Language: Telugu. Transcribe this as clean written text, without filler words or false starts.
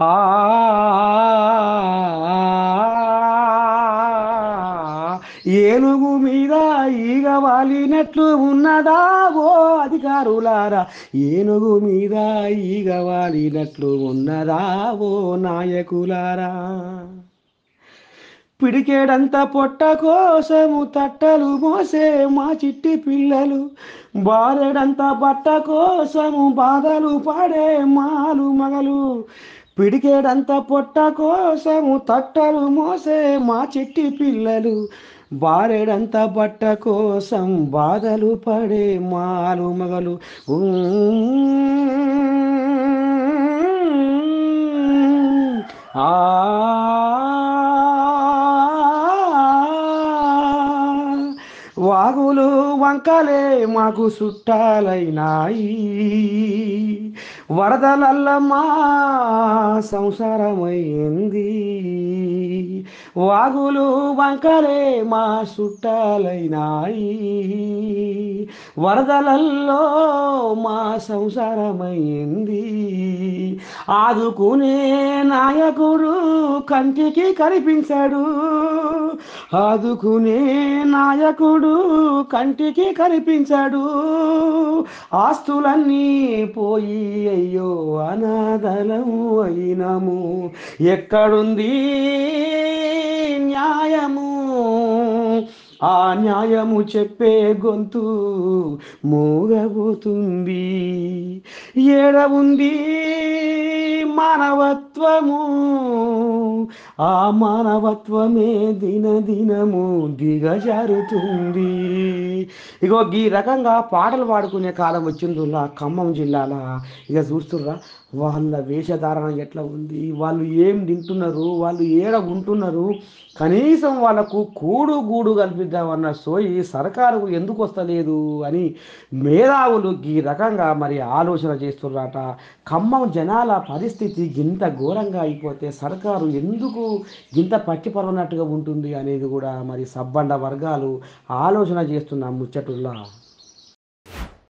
ఆ ఏనుగు మీద ఈగ వాలినట్లు ఉన్నదా ఓ అధికారులారా, ఏనుగు మీద ఈగ వాలినట్లు ఉన్నదా ఓ నాయకులారా. పిడికేడంత పొట్ట కోసము తట్టలు మోసే మా చిట్టి పిల్లలు, బారెడంత బట్ట కోసము బాధలు పాడే మాలు మగలు. పిడికేడంత పొట్ట కోసము తట్టలు మోసే మా చిట్టి పిల్లలు, బారెడంత బట్ట కోసం బాధలు పడే మాలు మగలు. ఊ ఆ వాగులు వంకలే మాకు చుట్టాలైనాయి, వరదలల్ల మా సంసారమైంది. వాగులు వంకలే మా చుట్టాలైనాయి, వరదలల్లో మా సంసారమైంది. ఆదుకునే నాయకుడు కంటికి కనిపించాడు, ఆదుకునే నాయకుడు కంటికి కనిపించాడు. ఆస్తులన్నీ పోయి అయ్యో అనాథలము అయినము, ఎక్కడుంది న్యాయము, ఆ న్యాయము చెప్పే గొంతు మూగబోతుంది. ఏడ ఉంది మానవత్వము, ఆ మానవత్వమే దినదినము దిగజారుతుంది. ఇగో ఈ రకంగా పాటలు పాడుకునే కాలం వచ్చిందిలా ఖమ్మం జిల్లాల. ఇక చూస్తుర్రా వాళ్ళ వేషధారణ ఎట్లా ఉంది, వాళ్ళు ఏం తింటున్నారు, వాళ్ళు ఏడ ఉంటున్నారు, కనీసం వాళ్ళకు కూడు గూడు కల్పిద్దామన్న సోయి సర్కారు ఎందుకు వస్తలేదు అని మేధావులు ఈ రకంగా మరి ఆలోచన చేస్తున్నారట. ఖమ్మం జనాల పరిస్థితి ఇంత ఘోరంగా అయిపోతే సర్కారు ఎందుకు ఇంత పట్టిపరన్నట్టుగా ఉంటుంది అనేది కూడా మరి సబ్బండ వర్గాలు ఆలోచన చేస్తున్న ముచ్చటుల్లా.